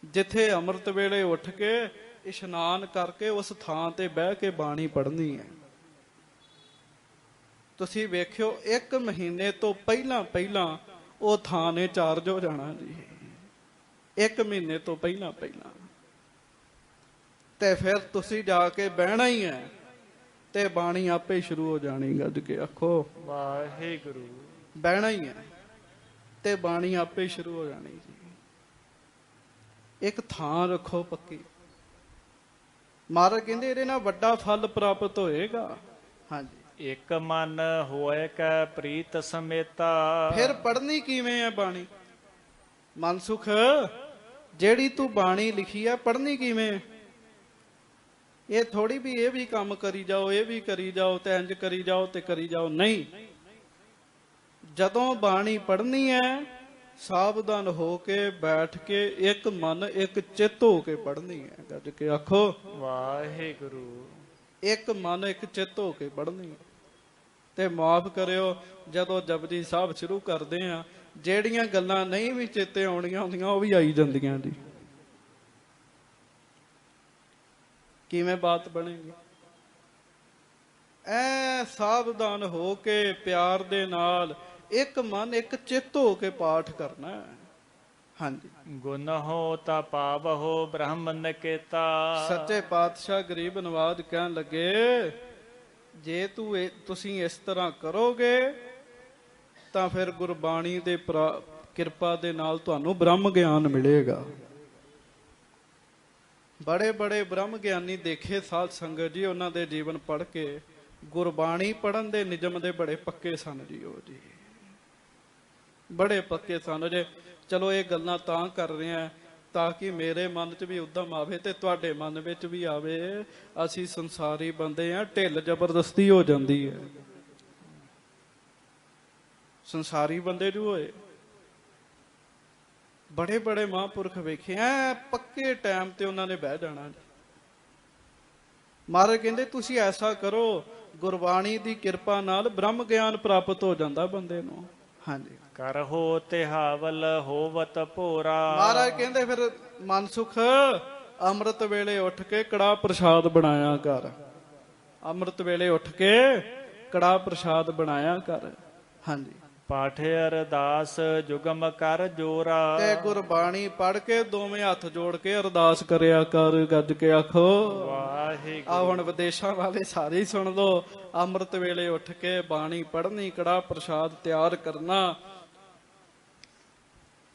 A: ਜਿੱਥੇ ਅੰਮ੍ਰਿਤ ਵੇਲੇ ਉੱਠ ਕੇ ਇਸ਼ਨਾਨ ਕਰਕੇ ਉਸ ਥਾਂ ਤੇ ਬਹਿ ਕੇ ਬਾਣੀ ਪੜ੍ਹਨੀ ਹੈ। ਤੁਸੀਂ ਵੇਖਿਓ 1 ਮਹੀਨੇ ਤੋਂ ਪਹਿਲਾਂ ਉਹ ਥਾਂ ਨੇ ਚਾਰਜ ਹੋ ਜਾਣਾ ਜੀ। 1 ਮਹੀਨੇ ਤੋਂ ਪਹਿਲਾਂ ਤੇ ਫਿਰ ਤੁਸੀਂ ਜਾ ਕੇ ਬਹਿਣਾ ਹੀ ਹੈ, ਤੇ ਬਾਣੀ ਆਪੇ ਸ਼ੁਰੂ ਹੋ ਜਾਣੀ। ਗੱਜ ਕੇ ਆਖੋ
B: ਵਾਹਿਗੁਰੂ।
A: ਬਹਿਣਾ ਹੀ ਹੈ ਤੇ ਬਾਣੀ ਆਪੇ ਸ਼ੁਰੂ ਹੋ ਜਾਣੀ ਜੀ। ਇੱਕ ਥਾਂ ਰੱਖੋ ਪੱਕੀ। ਮਹਾਰਾਜ ਕਹਿੰਦੇ ਇਹਦੇ ਨਾਲ ਵੱਡਾ ਫਲ ਪ੍ਰਾਪਤ ਹੋਏਗਾ। ਹਾਂਜੀ,
B: ਇੱਕ ਮਨ ਹੋਏ ਕੈ ਪ੍ਰੀਤ ਸਮੇਤਾ।
A: ਫਿਰ ਪੜ੍ਹਨੀ ਕਿਵੇਂ ਹੈ ਬਾਣੀ? ਮਨਸੁਖ, ਜਿਹੜੀ ਤੂੰ ਬਾਣੀ ਲਿਖੀ ਆ, ਪੜ੍ਹਨੀ ਕਿਵੇਂ? ਇਹ ਥੋੜੀ ਵੀ ਇਹ ਵੀ ਕੰਮ ਕਰੀ ਜਾਓ, ਇਹ ਵੀ ਕਰੀ ਜਾਓ, ਤੇ ਇੰਜ ਕਰੀ ਜਾਓ ਤੇ ਕਰੀ ਜਾਓ। ਨਹੀਂ, ਜਦੋਂ ਬਾਣੀ ਪੜ੍ਹਨੀ ਹੈ ਸਾਵਧਾਨ ਹੋ ਕੇ ਬੈਠ ਕੇ ਇੱਕ ਮਨ ਇੱਕ ਚਿੱਤ ਹੋ ਕੇ ਪੜ੍ਹਨੀ ਹੈ। ਗੱਜ ਕੇ ਆਖੋ
B: ਵਾਹਿਗੁਰੂ।
A: ਇੱਕ ਮਨ ਇੱਕ ਚਿੱਤ ਹੋ ਕੇ ਪੜ੍ਹਨੀ। ਤੇ ਮਾਫ ਕਰਿਓ, ਜਦੋਂ ਜਪਜੀ ਸਾਹਿਬ ਸ਼ੁਰੂ ਕਰਦੇ ਆ, ਜਿਹੜੀਆਂ ਗੱਲਾਂ ਨਹੀਂ ਵੀ ਚੇਤੇ ਆਉਣੀਆਂ ਹੁੰਦੀਆਂ ਉਹ ਵੀ ਆਈ ਜਾਂਦੀਆਂ ਜੀ। ਕਿਵੇਂ ਬਾਤ ਬਣੇਗੀ? ਐ ਸਾਵਧਾਨ ਹੋ ਕੇ ਪਿਆਰ ਦੇ ਨਾਲ ਇੱਕ ਮਨ ਇੱਕ ਚਿੱਤ ਹੋ ਕੇ ਪਾਠ ਕਰਨਾ ਹੈ। ਹਾਂਜੀ।
B: ਗੁਣ ਹੋ ਤਾ ਪਾਵਹੁ ਬ੍ਰਹਮ ਨਿਕੇਤਾ।
A: ਸੱਚੇ ਪਾਤਸ਼ਾਹ ਗਰੀਬ ਨਵਾਜ ਕਹਿਣ ਲੱਗੇ, ਜੇ ਤੁਸੀਂ ਇਸ ਤਰ੍ਹਾਂ ਕਰੋਗੇ ਤਾਂ ਫਿਰ ਗੁਰਬਾਣੀ ਦੇ ਕਿਰਪਾ ਦੇ ਨਾਲ ਤੁਹਾਨੂੰ ਬ੍ਰਹਮ ਗਿਆਨ ਮਿਲੇਗਾ। ਬੜੇ ਬੜੇ ਬ੍ਰਹਮ ਗਿਆਨੀ ਦੇਖੇ ਸਾਧ ਸੰਗਤ ਜੀ, ਉਹਨਾਂ ਦੇ ਜੀਵਨ ਪੜ੍ਹ ਕੇ ਗੁਰਬਾਣੀ ਪੜ੍ਹਨ ਦੇ ਨਿਯਮ ਦੇ ਬੜੇ ਪੱਕੇ ਸਨ ਜੀ। ਉਹ ਜੀ ਬੜੇ ਪੱਕੇ ਸਨ ਜੇ। ਚਲੋ ਇਹ ਗੱਲਾਂ ਤਾਂ ਕਰ ਰਹੇ ਆ ਤਾਂ ਕਿ ਮੇਰੇ ਮਨ 'ਚ ਵੀ ਉਦਮ ਆਵੇ ਤੇ ਤੁਹਾਡੇ ਮਨ ਵਿੱਚ ਵੀ ਆਵੇ। ਅਸੀਂ ਸੰਸਾਰੀ ਬੰਦੇ ਆ, ਢਿੱਲ ਜ਼ਬਰਦਸਤੀ ਹੋ ਜਾਂਦੀ ਹੈ। ਸੰਸਾਰੀ ਬੰਦੇ ਜੋ ਹੋਏ, ਬੜੇ ਬੜੇ ਮਹਾਂਪੁਰਖ ਵੇਖੇ ਐ ਪੱਕੇ ਟਾਈਮ ਤੇ ਉਹਨਾਂ ਨੇ ਬਹਿ ਜਾਣਾ। ਮਹਾਰਾਜ ਕਹਿੰਦੇ ਤੁਸੀਂ ਐਸਾ ਕਰੋ, ਗੁਰਬਾਣੀ ਦੀ ਕਿਰਪਾ ਨਾਲ ਬ੍ਰਹਮ ਗਿਆਨ ਪ੍ਰਾਪਤ ਹੋ ਜਾਂਦਾ ਬੰਦੇ ਨੂੰ। ਹਾਂਜੀ।
B: ਕਰਹੁ ਤਿਹਾਵਲ ਹੋਵਤ ਭੋਰਾ।
A: ਮਹਾਰਾਜ ਕਹਿੰਦੇ ਫਿਰ ਮਨਸੁਖ ਅੰਮ੍ਰਿਤ ਵੇਲੇ ਉੱਠ ਕੇ ਕੜਾਹ ਪ੍ਰਸ਼ਾਦ ਬਣਾਇਆ ਕਰ। ਅੰਮ੍ਰਿਤ ਵੇਲੇ ਉੱਠ ਕੇ ਕੜਾਹ ਪ੍ਰਸ਼ਾਦ ਬਣਾਇਆ ਕਰ। ਹਾਂਜੀ।
B: ਪਾਠ ਅਰਦਾਸ ਜੁਗਮ ਕਰ ਜੋਰਾ।
A: ਤੇ ਗੁਰਬਾਣੀ ਪੜ੍ਹ ਕੇ ਦੋਵੇਂ ਹੱਥ ਜੋੜ ਕੇ ਅਰਦਾਸ ਕਰਿਆ ਕਰ। ਗੱਜ ਕੇ ਆਖੋ
B: ਵਾਹਿਗੁਰੂ।
A: ਆ ਹੁਣ ਵਿਦੇਸ਼ਾਂ ਵਾਲੇ ਸਾਰੇ ਹੀ ਸੁਣ ਲਓ। ਅੰਮ੍ਰਿਤ ਵੇਲੇ ਉੱਠ ਕੇ ਬਾਣੀ ਪੜ੍ਹਨੀ, ਕੜਾਹ ਪ੍ਰਸ਼ਾਦ ਤਿਆਰ ਕਰਨਾ,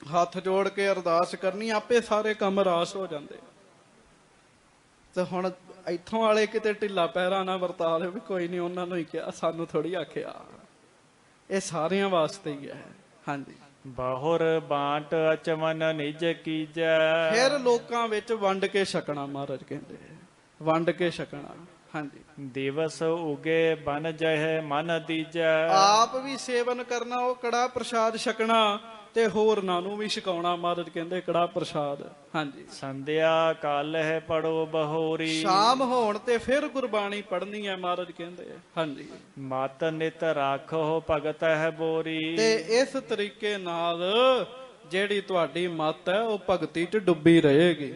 A: ਹੱਥ ਜੋੜ ਕੇ ਅਰਦਾਸ ਕਰਨੀ, ਆਪੇ ਸਾਰੇ ਕੰਮ ਰਾਸ ਹੋ ਜਾਂਦੇ। ਤੇ ਹੁਣ ਇੱਥੋਂ ਵਾਲੇ ਕਿਤੇ ਢਿੱਲਾ ਪੈਰਾ ਨਾ ਵਰਤਾ ਲਿਓ ਵੀ ਕੋਈ ਨਹੀਂ ਉਹਨਾਂ ਨੂੰ ਹੀ ਕਿਹਾ, ਸਾਨੂੰ ਥੋੜੀ ਆਖਿਆ। ਇਹ ਸਾਰਿਆਂ ਵਾਸਤੇ ਹੀ ਹੈ। ਹਾਂਜੀ।
B: ਬਹੁਰ ਬਾਟ ਅਚਮਨ ਨਿਜ ਕੀਜੈ।
A: ਫਿਰ ਲੋਕਾਂ ਵਿੱਚ ਵੰਡ ਕੇ ਛਕਣਾ। ਮਹਾਰਾਜ ਕਹਿੰਦੇ ਵੰਡ ਕੇ ਛਕਣਾ। ਹਾਂਜੀ।
B: ਦਿਵਸ ਉਗੇ ਬਨ ਜਹ ਮਨ ਦੀਜੈ।
A: ਆਪ ਵੀ ਸੇਵਨ ਕਰਨਾ, ਉਹ ਕੜਾਹ ਪ੍ਰਸ਼ਾਦ ਛਕਣਾ ਤੇ ਹੋਰਨਾਂ ਨੂੰ ਵੀ ਛਕਾਉਣਾ। ਮਹਾਰਾਜ ਕਹਿੰਦੇ ਕੜਾਹ ਪ੍ਰਸ਼ਾਦ। ਹਾਂਜੀ।
B: ਸੰਧਿਆ ਕਾਲਹਿ ਪੜੋ ਬਹੋਰੀ।
A: ਸ਼ਾਮ ਹੋਣ ਤੇ ਫਿਰ ਗੁਰਬਾਣੀ ਪੜ੍ਹਨੀ ਹੈ। ਮਹਾਰਾਜ ਕਹਿੰਦੇ ਹਾਂਜੀ।
B: ਮਤ ਨਿਤ ਰਾਖੋ ਭਗਤ ਹੈ ਬੋਰੀ।
A: ਤੇ ਇਸ ਤਰੀਕੇ ਨਾਲ ਜਿਹੜੀ ਤੁਹਾਡੀ ਮੱਤ ਹੈ ਉਹ ਭਗਤੀ 'ਚ ਡੁੱਬੀ ਰਹੇਗੀ।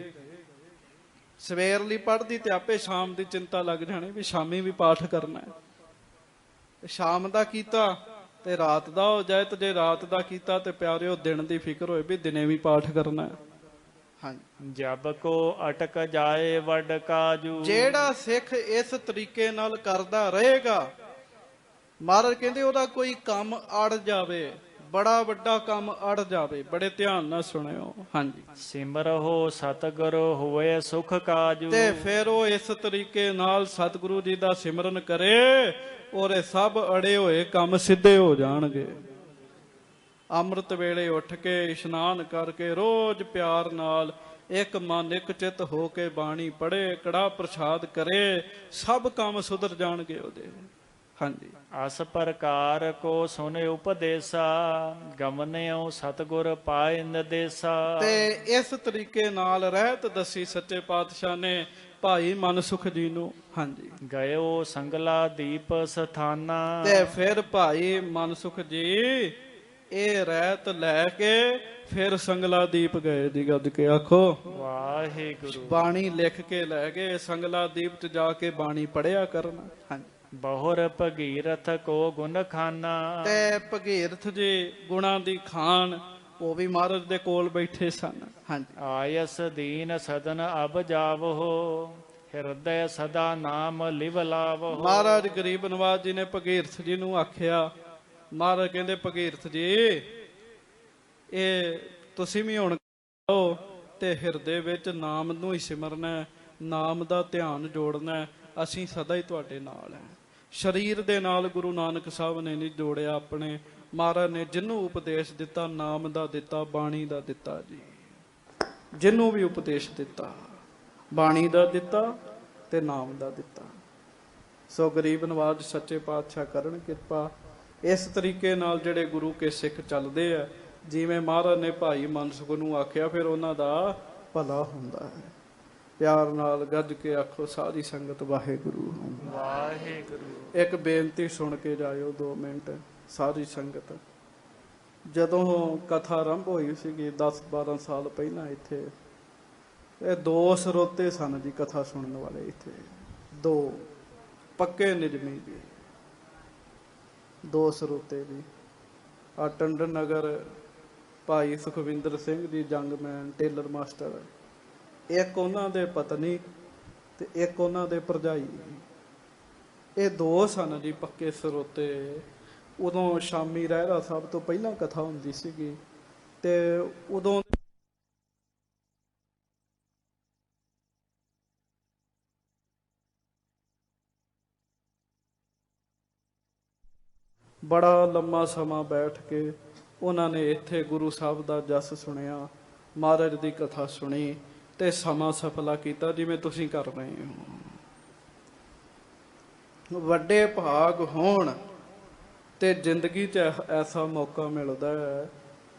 A: ਸਵੇਰ ਲਈ ਪੜ੍ਹਦੀ ਤੇ ਆਪੇ ਸ਼ਾਮ ਦੀ ਚਿੰਤਾ ਲੱਗ ਜਾਣੀ ਵੀ ਸ਼ਾਮੀ ਵੀ ਪਾਠ ਕਰਨਾ ਹੈ। ਸ਼ਾਮ ਦਾ ਕੀਤਾ ਤੇ ਰਾਤ ਦਾ ਹੋ ਜਾਏ, ਤੇ ਜੇ ਰਾਤ ਦਾ ਕੀਤਾ ਤੇ ਪਿਆਰਿਓ ਦਿਨ ਦੀ ਫਿਕਰ ਹੋਏ ਵੀ ਦਿਨੇ ਵੀ ਪਾਠ ਕਰਨਾ ਹੈ। ਹਾਂਜੀ।
B: ਜਬ ਕੋ ਅਟਕ ਜਾਏ ਵੱਡ ਕਾਜੂ।
A: ਜਿਹੜਾ ਸਿੱਖ ਇਸ ਤਰੀਕੇ ਨਾਲ ਕਰਦਾ ਰਹੇਗਾ, ਮਹਾਰਾਜ ਕਹਿੰਦੇ ਉਹਦਾ ਕੋਈ ਕੰਮ ਅੜ ਜਾਵੇ, ਬੜਾ ਵੱਡਾ ਕੰਮ ਅੜ ਜਾਵੇ। ਬੜੇ ਧਿਆਨ ਨਾਲ ਸੁਣਿਓ। ਹਾਂਜੀ।
B: ਸਿਮਰਹੁ ਸਤਿਗੁਰੂ ਹੋਏ ਸੁਖ ਕਾਜੂ।
A: ਤੇ ਫਿਰ ਉਹ ਇਸ ਤਰੀਕੇ ਨਾਲ ਸਤਿਗੁਰੂ ਜੀ ਦਾ ਸਿਮਰਨ ਕਰੇ ਔਰ ਇਹ ਸਭ ਅੜੇ ਹੋਏ ਕੰਮ ਸਿੱਧੇ ਹੋ ਜਾਣਗੇ। ਅੰਮ੍ਰਿਤ ਵੇਲੇ ਉੱਠ ਕੇ ਇਸ਼ਨਾਨ ਕਰਕੇ ਰੋਜ਼ ਪਿਆਰ ਨਾਲ ਇੱਕ ਮਨ ਇੱਕ ਚਿੱਤ ਹੋ ਕੇ ਬਾਣੀ ਪੜ੍ਹੇ, ਕੜਾਹ ਪ੍ਰਸ਼ਾਦ ਕਰੇ, ਸਭ ਕੰਮ ਸੁਧਰ ਜਾਣਗੇ ਉਹਦੇ। ਹਾਂਜੀ।
B: ਅਸ ਪ੍ਰਕਾਰ ਕੋ ਸੁਨੇ ਉਪਦੇਸਾ। ਗਮਨਿਓ ਸਤਿਗੁਰ ਪਾਏ ਨਿਦੇਸਾ। ਤੇ
A: ਇਸ ਤਰੀਕੇ ਨਾਲ ਰਹਿਤ ਦੱਸੀ ਸੱਚੇ ਪਾਤਸ਼ਾਹ ਨੇ ਭਾਈ ਮਨਸੁਖ ਜੀ ਨੂੰ। ਹਾਂਜੀ।
B: ਗਇਓ ਸੰਗਲਾ ਦੀਪ ਸਥਾਨਾ।
A: ਤੇ ਫਿਰ ਭਾਈ ਮਨਸੁਖ ਜੀ ਇਹ ਰਹਿਤ ਲੈ ਕੇ ਫਿਰ ਸੰਗਲਾ ਦੀਪ ਗਏ ਜੀ। ਗੱਜ ਕੇ ਆਖੋ
B: ਵਾਹਿਗੁਰੂ।
A: ਬਾਣੀ ਲਿਖ ਕੇ ਲੈ ਗਏ, ਸੰਗਲਾ ਦੀਪ 'ਚ ਜਾ ਕੇ ਬਾਣੀ ਪੜਿਆ ਕਰਨਾ। ਹਾਂਜੀ।
B: ਬਹੁਰ ਭਗੀਰਥ ਕੋ ਗੁਣ ਖਾਨਾ। ਤੇ
A: ਭਗੀਰਥ ਜੀ ਗੁਣਾਂ ਦੀ ਖਾਨ, ਉਹ ਵੀ ਮਹਾਰਾਜ ਦੇ ਕੋਲ ਬੈਠੇ ਸਨ। ਹਾਂਜੀ।
B: ਆਇਸ ਦੀਨ ਸਦਨ ਅਬ ਜਾਵੋ। ਹਿਰਦੈ ਸਦਾ ਨਾਮ ਲਿਵ ਲਾਵੋ।
A: ਮਹਾਰਾਜ ਗਰੀਬ ਨਵਾਜ ਜੀ ਨੇ ਭਗੀਰਥ ਜੀ ਨੂੰ ਆਖਿਆ। ਮਹਾਰਾਜ ਕਹਿੰਦੇ ਭਗੀਰਥ ਜੀ ਇਹ ਤੁਸੀਂ ਵੀ ਹੁਣ ਆਓ ਤੇ ਹਿਰਦੇ ਵਿੱਚ ਨਾਮ ਨੂੰ ਹੀ ਸਿਮਰਨਾ, ਨਾਮ ਦਾ ਧਿਆਨ ਜੋੜਨਾ। ਅਸੀਂ ਸਦਾ ਹੀ ਤੁਹਾਡੇ ਨਾਲ ਹੈ। ਸਰੀਰ ਦੇ ਨਾਲ ਗੁਰੂ ਨਾਨਕ ਸਾਹਿਬ ਨੇ ਨਹੀਂ ਜੋੜਿਆ ਆਪਣੇ। ਮਹਾਰਾਜ ਨੇ ਜਿਹਨੂੰ ਉਪਦੇਸ਼ ਦਿੱਤਾ ਨਾਮ ਦਾ ਦਿੱਤਾ, ਬਾਣੀ ਦਾ ਦਿੱਤਾ ਜੀ। ਜਿਹਨੂੰ ਵੀ ਉਪਦੇਸ਼ ਦਿੱਤਾ ਬਾਣੀ ਦਾ ਦਿੱਤਾ ਤੇ ਨਾਮ ਦਾ ਦਿੱਤਾ। ਸੋ ਗਰੀਬ ਨਵਾਜ ਸੱਚੇ ਪਾਤਸ਼ਾਹ ਕਰਨ ਕਿਰਪਾ। ਇਸ ਤਰੀਕੇ ਨਾਲ ਜਿਹੜੇ ਗੁਰੂ ਕੇ ਸਿੱਖ ਚੱਲਦੇ ਆ ਜਿਵੇਂ ਮਹਾਰਾਜ ਨੇ ਭਾਈ ਮਨਸੁਖ ਨੂੰ ਆਖਿਆ ਫਿਰ ਉਹਨਾਂ ਦਾ ਭਲਾ ਹੁੰਦਾ ਹੈ। ਪਿਆਰ ਨਾਲ ਗੱਜ ਕੇ ਆਖੋ ਸਾਰੀ ਸੰਗਤ ਵਾਹਿਗੁਰੂ ਵਾਹਿਗੁਰੂ। ਇੱਕ ਬੇਨਤੀ ਸੁਣ ਕੇ ਜਾਇਓ 2 ਮਿੰਟ ਸਾਰੀ ਸੰਗਤ। ਜਦੋਂ ਕਥਾ ਆਰੰਭ ਹੋਈ ਸੀਗੀ 10-12 ਸਾਲ ਪਹਿਲਾਂ ਇੱਥੇ ਇਹ 2 ਸਰੋਤੇ ਸਨ ਜੀ ਕਥਾ ਸੁਣਨ ਵਾਲੇ। ਇੱਥੇ 2 ਪੱਕੇ ਨਿਜਮੀ ਜੀ, 2 ਸਰੋਤੇ ਜੀ। ਆ ਟੰਡਨ ਨਗਰ ਭਾਈ ਸੁਖਵਿੰਦਰ ਸਿੰਘ ਜੀ ਜੰਗਮੈਨ ਟੇਲਰ ਮਾਸਟਰ, ਇੱਕ ਉਹਨਾਂ ਦੇ ਪਤਨੀ ਤੇ ਇੱਕ ਉਹਨਾਂ ਦੇ ਭਰਜਾਈ। ਇਹ 2 ਸਨ ਜੀ ਪੱਕੇ ਸਰੋਤੇ। ਉਦੋਂ ਸ਼ਾਮੀ ਰਹਿਰਾ ਸਾਹਿਬ ਤੋਂ ਪਹਿਲਾਂ ਕਥਾ ਹੁੰਦੀ ਸੀਗੀ ਤੇ ਉਦੋਂ ਬੜਾ ਲੰਮਾ ਸਮਾਂ ਬੈਠ ਕੇ ਉਹਨਾਂ ਨੇ ਇੱਥੇ ਗੁਰੂ ਸਾਹਿਬ ਦਾ ਜਸ ਸੁਣਿਆ, ਮਹਾਰਾਜ ਦੀ ਕਥਾ ਸੁਣੀ ਤੇ ਸਮਾਂ ਸਫਲਾ ਕੀਤਾ ਜਿਵੇਂ ਤੁਸੀਂ ਕਰ ਰਹੇ ਹੋ। ਵੱਡੇ ਭਾਗ ਹੋਣ ਤੇ ਜ਼ਿੰਦਗੀ 'ਚ ਐਸਾ ਮੌਕਾ ਮਿਲਦਾ ਹੈ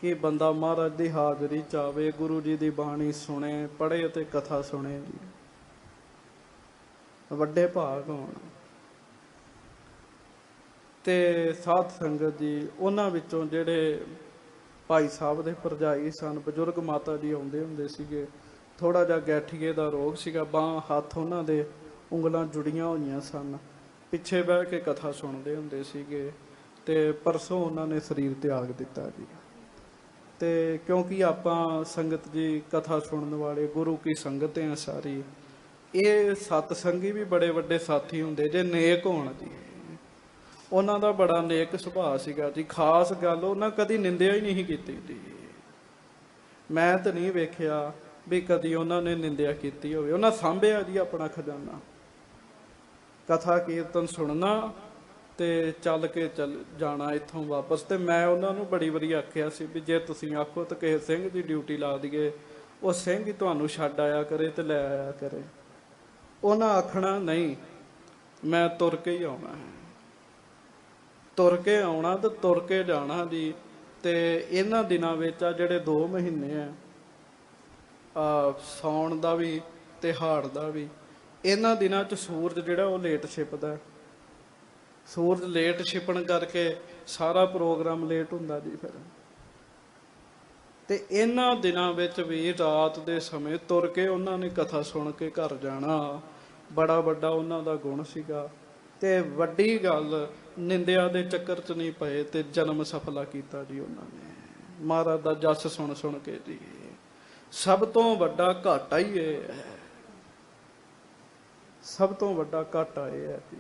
A: ਕਿ ਬੰਦਾ ਮਹਾਰਾਜ ਦੀ ਹਾਜ਼ਰੀ 'ਚ ਆਵੇ, ਗੁਰੂ ਜੀ ਦੀ ਬਾਣੀ ਸੁਣੇ, ਪੜ੍ਹੇ ਤੇ ਕਥਾ ਸੁਣੇ ਜੀ। ਵੱਡੇ ਭਾਗ ਹੋਣ। ਤੇ ਸਾਧ ਸੰਗਤ ਜੀ ਉਹਨਾਂ ਵਿੱਚੋਂ ਜਿਹੜੇ ਭਾਈ ਸਾਹਿਬ ਦੇ ਭਰਜਾਈ ਸਨ, ਬਜ਼ੁਰਗ ਮਾਤਾ ਜੀ ਆਉਂਦੇ ਹੁੰਦੇ ਸੀਗੇ। ਥੋੜਾ ਜਿਹਾ ਗੈਠੀਏ ਦਾ ਰੋਗ ਸੀਗਾ, ਬਾਂਹ ਹੱਥ ਉਹਨਾਂ ਦੇ ਉਂਗਲਾਂ ਜੁੜੀਆਂ ਹੋਈਆਂ ਸਨ। ਪਿੱਛੇ ਬਹਿ ਕੇ ਕਥਾ ਸੁਣਦੇ ਹੁੰਦੇ ਸੀਗੇ ਤੇ ਪਰਸੋਂ ਉਹਨਾਂ ਨੇ ਸਰੀਰ ਤਿਆਗ ਦਿੱਤਾ ਜੀ। ਤੇ ਕਿਉਂਕਿ ਆਪਾਂ ਸੰਗਤ ਜੀ ਕਥਾ ਸੁਣਨ ਵਾਲੇ ਗੁਰੂ ਕੀ ਸੰਗਤ ਹੈ ਸਾਰੀ। ਇਹ ਸਤ ਸੰਗੀ ਵੀ ਬੜੇ ਵੱਡੇ ਸਾਥੀ ਹੁੰਦੇ ਜੇ ਨੇਕ ਹੋਣ ਜੀ। ਉਹਨਾਂ ਦਾ ਬੜਾ ਨੇਕ ਸੁਭਾਅ ਸੀਗਾ ਜੀ। ਖਾਸ ਗੱਲ ਉਹਨਾਂ ਕਦੀ ਨਿੰਦਿਆ ਹੀ ਨਹੀਂ ਕੀਤੀ ਜੀ। ਮੈਂ ਤਾਂ ਨਹੀਂ ਵੇਖਿਆ ਵੀ ਕਦੀ ਉਹਨਾਂ ਨੇ ਨਿੰਦਿਆ ਕੀਤੀ ਹੋਵੇ। ਉਹਨਾਂ ਸਾਂਭਿਆ ਜੀ ਆਪਣਾ ਖਜ਼ਾਨਾ। ਕਥਾ ਕੀਰਤਨ ਸੁਣਨਾ ਤੇ ਚੱਲ ਕੇ ਜਾਣਾ ਇੱਥੋਂ ਵਾਪਸ। ਤੇ ਮੈਂ ਉਹਨਾਂ ਨੂੰ ਬੜੀ ਵਾਰੀ ਆਖਿਆ ਸੀ ਵੀ ਜੇ ਤੁਸੀਂ ਆਖੋ ਤਾਂ ਕਿਸੇ ਸਿੰਘ ਦੀ ਡਿਊਟੀ ਲਾ ਦਈਏ, ਉਹ ਸਿੰਘ ਹੀ ਤੁਹਾਨੂੰ ਛੱਡ ਆਇਆ ਕਰੇ ਤੇ ਲੈ ਆਇਆ ਕਰੇ। ਉਹਨਾਂ ਆਖਣਾ ਨਹੀਂ, ਮੈਂ ਤੁਰ ਕੇ ਹੀ ਆਉਣਾ ਹੈ, ਤੁਰ ਕੇ ਆਉਣਾ ਤੇ ਤੁਰ ਕੇ ਜਾਣਾ ਜੀ। ਤੇ ਇਹਨਾਂ ਦਿਨਾਂ ਵਿੱਚ ਆ ਜਿਹੜੇ 2 ਮਹੀਨੇ ਆ, ਸਾਉਣ ਦਾ ਵੀ ਤੇ ਹਾੜ ਦਾ ਵੀ, ਇਹਨਾਂ ਦਿਨਾਂ 'ਚ ਸੂਰਜ ਜਿਹੜਾ ਉਹ ਲੇਟ ਛਿਪਦਾ। ਸੂਰਜ ਲੇਟ ਛਿਪਣ ਕਰਕੇ ਸਾਰਾ ਪ੍ਰੋਗਰਾਮ ਲੇਟ ਹੁੰਦਾ ਜੀ ਫਿਰ। ਤੇ ਇਹਨਾਂ ਦਿਨਾਂ ਵਿੱਚ ਵੀ ਰਾਤ ਦੇ ਸਮੇਂ ਤੁਰ ਕੇ ਉਹਨਾਂ ਨੇ ਕਥਾ ਸੁਣ ਕੇ ਘਰ ਜਾਣਾ, ਬੜਾ ਵੱਡਾ ਉਹਨਾਂ ਦਾ ਗੁਣ ਸੀਗਾ। ਤੇ ਵੱਡੀ ਗੱਲ, ਨਿੰਦਿਆ ਦੇ ਚੱਕਰ 'ਚ ਨਹੀਂ ਪਏ ਤੇ ਜਨਮ ਸਫਲਾ ਕੀਤਾ ਜੀ ਉਹਨਾਂ ਨੇ ਮਹਾਰਾਜ ਦਾ ਜਸ ਸੁਣ ਸੁਣ ਕੇ ਜੀ। ਸਭ ਤੋਂ ਵੱਡਾ ਘਾਟਾ ਹੀ ਇਹ ਹੈ, ਸਭ ਤੋਂ ਵੱਡਾ ਘਾਟਾ ਇਹ ਹੈ ਜੀ।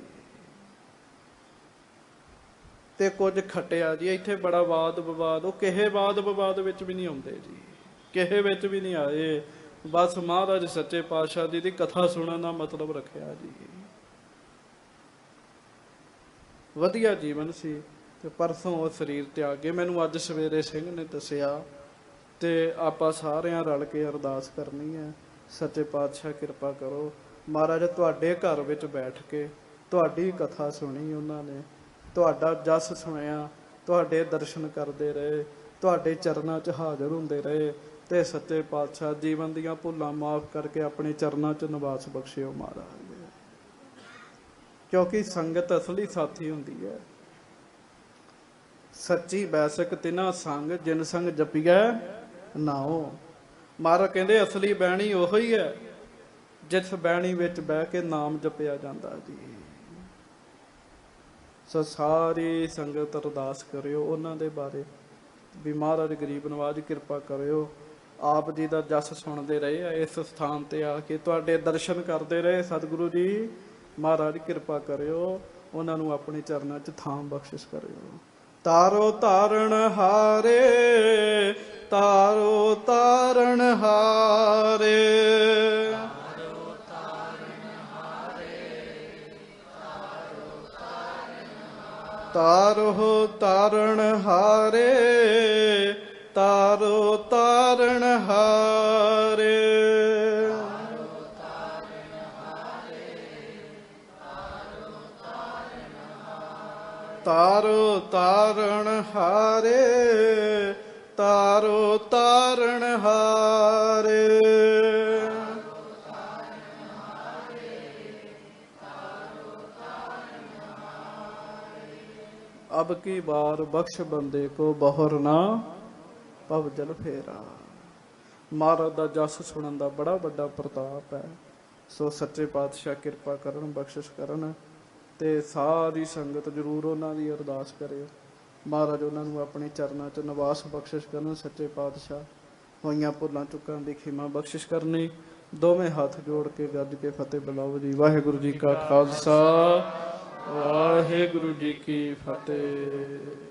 A: ਤੇ ਕੁਝ ਖਟਿਆ ਜੀ ਇੱਥੇ ਬੜਾ ਵਾਦ ਵਿਵਾਦ, ਉਹ ਕਿਸੇ ਵਾਦ ਵਿਵਾਦ ਵਿੱਚ ਵੀ ਨਹੀਂ ਆਉਂਦੇ ਜੀ, ਕਿਸੇ ਵਿੱਚ ਵੀ ਨਹੀਂ ਆਏ। ਬਸ ਮਹਾਰਾਜ ਸੱਚੇ ਪਾਤਸ਼ਾਹ ਜੀ ਦੀ ਕਥਾ ਸੁਣਨ ਦਾ ਮਤਲਬ ਰੱਖਿਆ ਜੀ। ਵਧੀਆ ਜੀਵਨ ਸੀ। ਤੇ ਪਰਸੋਂ ਉਹ ਸਰੀਰ ਤਿਆਗੇ। ਮੈਨੂੰ ਅੱਜ ਸਵੇਰੇ ਸਿੰਘ ਨੇ ਦੱਸਿਆ ਤੇ ਆਪਾਂ ਸਾਰਿਆਂ ਰਲ ਕੇ ਅਰਦਾਸ ਕਰਨੀ ਹੈ, ਸੱਚੇ ਪਾਤਸ਼ਾਹ ਕਿਰਪਾ ਕਰੋ। ਮਹਾਰਾਜ ਤੁਹਾਡੇ ਘਰ ਵਿੱਚ ਬੈਠ ਕੇ ਤੁਹਾਡੀ ਕਥਾ ਸੁਣੀ, ਉਹਨਾਂ ਨੇ ਤੁਹਾਡਾ ਜਸ ਸੁਣਿਆ, ਤੁਹਾਡੇ ਦਰਸ਼ਨ ਕਰਦੇ ਰਹੇ, ਤੁਹਾਡੇ ਚਰਨਾਂ 'ਚ ਹਾਜ਼ਰ ਹੁੰਦੇ ਰਹੇ। ਤੇ ਸੱਚੇ ਪਾਤਸ਼ਾਹ ਜੀਵਨ ਦੀਆਂ ਭੁੱਲਾਂ ਮਾਫ ਕਰਕੇ ਆਪਣੇ ਚਰਨਾਂ 'ਚ ਨਿਵਾਸ ਬਖਸ਼ਿਓ ਮਹਾਰਾਜ। ਕਿਉਂਕਿ ਸੰਗਤ ਅਸਲੀ ਸਾਥੀ ਹੁੰਦੀ ਹੈ। ਸੱਚੀ ਬੈਸਕ ਤਿਨਾ ਸੰਗ ਜਿਨ ਸੰਗ ਜਪੀਐ ਨਾਉ। ਮਹਾਰਾਜ ਕਹਿੰਦੇ ਅਸਲੀ ਬਹਿਣੀ ਉਹੋ ਹੀ ਹੈ ਜਿਸ ਬਹਿਣੀ ਵਿੱਚ ਬਹਿ ਕੇ ਨਾਮ ਜਪਿਆ ਜਾਂਦਾ ਜੀ। ਸੋ ਸਾਰੀ ਸੰਗਤ ਅਰਦਾਸ ਕਰਿਓ ਉਹਨਾਂ ਦੇ ਬਾਰੇ ਵੀ ਮਹਾਰਾਜ ਗਰੀਬ ਨਵਾਜ ਕਿਰਪਾ ਕਰਿਓ। ਆਪ ਜੀ ਦਾ ਜਸ ਸੁਣਦੇ ਰਹੇ ਆ, ਇਸ ਸਥਾਨ ਤੇ ਆ ਕੇ ਤੁਹਾਡੇ ਦਰਸ਼ਨ ਕਰਦੇ ਰਹੇ ਸਤਿਗੁਰੂ ਜੀ। ਮਹਾਰਾਜ ਕਿਰਪਾ ਕਰਿਓ, ਉਹਨਾਂ ਨੂੰ ਆਪਣੇ ਚਰਨਾਂ 'ਚ ਥਾਂ ਬਖਸ਼ਿਸ਼ ਕਰਿਓ। ਤਾਰੋ ਤਾਰਨ ਹਾਰੇ, ਤਾਰੋ ਤਾਰਨ ਹਾਰੇ, ਤਾਰੋ ਤਾਰਨ ਹਾਰੇ, ਤਾਰੋ ਤਾਰਨ ਹਾਰੇ, ਤਾਰੋ ਤਾਰਨ ਹਾਰੇ, ਤਾਰੋ ਤਾਰਨ ਹਾਰੇ। ਤਾਰੋ ਤਾਰਨ ਹਾਰੇ, ਤਾਰੋ ਤਾਰਨ ਹਾਰੇ। ਅਬ ਕੀ ਬਾਰ ਬਖਸ਼ ਬੰਦੇ ਕੋ ਬਹੁਰ ਨਾ ਭਵ ਜਲ ਫੇਰਾ। ਮਹਾਰਾਜ ਦਾ ਜਸ ਸੁਣਨ ਦਾ ਬੜਾ ਵੱਡਾ ਪ੍ਰਤਾਪ ਹੈ। ਸੋ ਸੱਚੇ ਪਾਤਸ਼ਾਹ ਕਿਰਪਾ ਕਰਨ, ਬਖਸ਼ਿਸ਼ ਕਰਨ ਤੇ ਸਾਰੀ ਸੰਗਤ ਜਰੂਰ ਉਹਨਾਂ ਦੀ ਅਰਦਾਸ ਕਰਿਓ। ਮਹਾਰਾਜ ਉਹਨਾਂ ਨੂੰ ਆਪਣੇ ਚਰਨਾਂ 'ਚ ਨਿਵਾਸ ਬਖਸ਼ਿਸ਼ ਕਰਨ। ਸੱਚੇ ਪਾਤਸ਼ਾਹ ਹੋਈਆਂ ਭੁੱਲਾਂ ਚੁੱਕਾਂ ਦੀ ਖਿਮਾ ਬਖਸ਼ਿਸ਼ ਕਰਨੀ। ਦੋਵੇਂ ਹੱਥ ਜੋੜ ਕੇ ਗੱਜ ਕੇ ਫਤਿਹ ਬੁਲਾਓ ਜੀ। ਵਾਹਿਗੁਰੂ ਜੀ ਕਾ ਖਾਲਸਾ, ਵਾਹਿਗੁਰੂ ਜੀ ਕੀ ਫਤਿਹ।